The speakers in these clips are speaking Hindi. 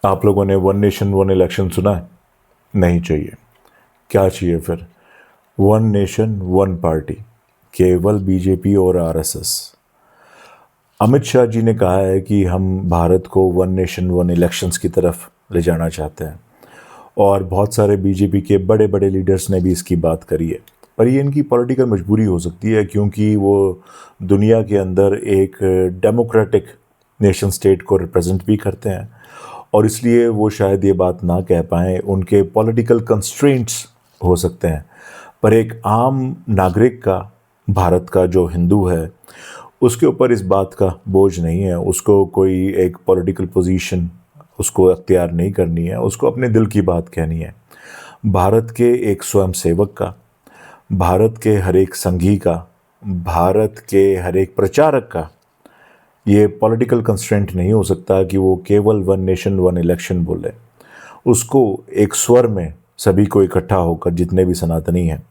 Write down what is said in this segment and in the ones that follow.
आप लोगों ने वन नेशन वन इलेक्शन सुना है? नहीं चाहिए। क्या चाहिए फिर? वन नेशन वन पार्टी, केवल बीजेपी और आरएसएस। अमित शाह जी ने कहा है कि हम भारत को वन नेशन वन इलेक्शंस की तरफ ले जाना चाहते हैं, और बहुत सारे बीजेपी के बड़े बड़े लीडर्स ने भी इसकी बात करी है। पर ये इनकी पॉलिटिकल मजबूरी हो सकती है, क्योंकि वो दुनिया के अंदर एक डेमोक्रेटिक नेशन स्टेट को रिप्रेजेंट भी करते हैं, और इसलिए वो शायद ये बात ना कह पाएँ। उनके पॉलिटिकल कंस्ट्रेंट्स हो सकते हैं। पर एक आम नागरिक का, भारत का जो हिंदू है, उसके ऊपर इस बात का बोझ नहीं है। उसको कोई एक पॉलिटिकल पोजीशन उसको अख्तियार नहीं करनी है, उसको अपने दिल की बात कहनी है। भारत के एक स्वयंसेवक का, भारत के हर एक संघी का, भारत के हर एक प्रचारक का ये पॉलिटिकल कंस्ट्रेंट नहीं हो सकता कि वो केवल वन नेशन वन इलेक्शन बोले। उसको एक स्वर में सभी को इकट्ठा होकर, जितने भी सनातनी हैं,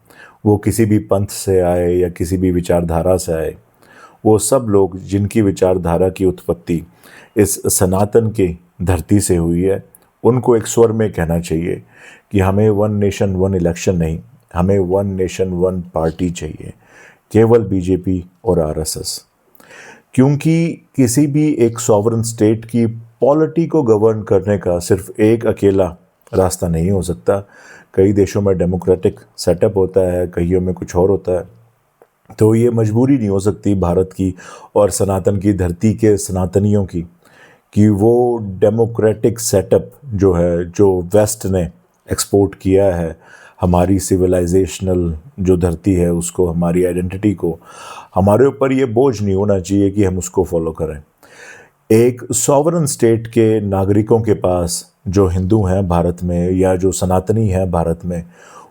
वो किसी भी पंथ से आए या किसी भी विचारधारा से आए, वो सब लोग जिनकी विचारधारा की उत्पत्ति इस सनातन की धरती से हुई है, उनको एक स्वर में कहना चाहिए कि हमें वन नेशन वन इलेक्शन नहीं, हमें वन नेशन वन पार्टी चाहिए, केवल बीजेपी और आरएसएस। क्योंकि किसी भी एक सॉवरन स्टेट की पॉलिटी को गवर्न करने का सिर्फ एक अकेला रास्ता नहीं हो सकता। कई देशों में डेमोक्रेटिक सेटअप होता है, कईयों में कुछ और होता है। तो ये मजबूरी नहीं हो सकती भारत की और सनातन की धरती के सनातनियों की कि वो डेमोक्रेटिक सेटअप जो है, जो वेस्ट ने एक्सपोर्ट किया है, हमारी सिविलाइजेशनल जो धरती है उसको, हमारी आइडेंटिटी को, हमारे ऊपर ये बोझ नहीं होना चाहिए कि हम उसको फॉलो करें। एक सॉवरन स्टेट के नागरिकों के पास, जो हिंदू हैं भारत में या जो सनातनी हैं भारत में,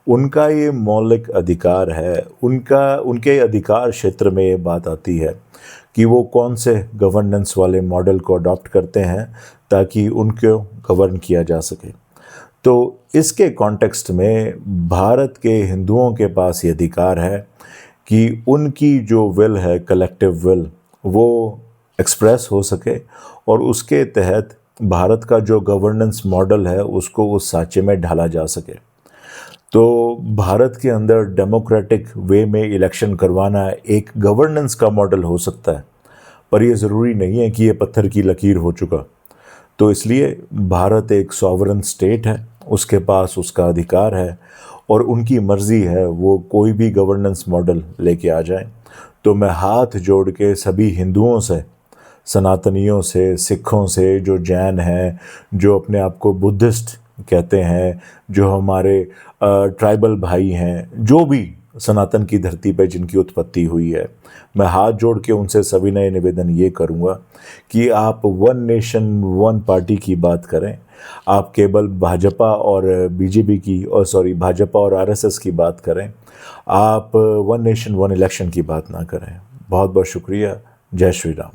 उनका ये मौलिक अधिकार है। उनके अधिकार क्षेत्र में ये बात आती है कि वो कौन से गवर्नेंस वाले मॉडल को अडॉप्ट करते हैं ताकि उनको गवर्न किया जा सके। तो इसके कॉन्टेक्स्ट में भारत के हिंदुओं के पास ये अधिकार है कि उनकी जो विल है, कलेक्टिव विल, वो एक्सप्रेस हो सके, और उसके तहत भारत का जो गवर्नेंस मॉडल है उसको उस सांचे में ढाला जा सके। तो भारत के अंदर डेमोक्रेटिक वे में इलेक्शन करवाना एक गवर्नेंस का मॉडल हो सकता है, पर यह ज़रूरी नहीं है कि ये पत्थर की लकीर हो चुका। तो इसलिए भारत एक सॉवरन स्टेट है, उसके पास उसका अधिकार है, और उनकी मर्ज़ी है वो कोई भी गवर्नेंस मॉडल लेके आ जाए। तो मैं हाथ जोड़ के सभी हिंदुओं से, सनातनियों से, सिखों से, जो जैन हैं, जो अपने आप को बुद्धिस्ट कहते हैं, जो हमारे ट्राइबल भाई हैं, जो भी सनातन की धरती पे जिनकी उत्पत्ति हुई है, मैं हाथ जोड़ के उनसे सविनय निवेदन ये करूँगा कि आप वन नेशन वन पार्टी की बात करें। आप केवल भाजपा और बीजेपी की, और सॉरी, भाजपा और आरएसएस की बात करें। आप वन नेशन वन इलेक्शन की बात ना करें। बहुत बहुत शुक्रिया। जय श्री राम।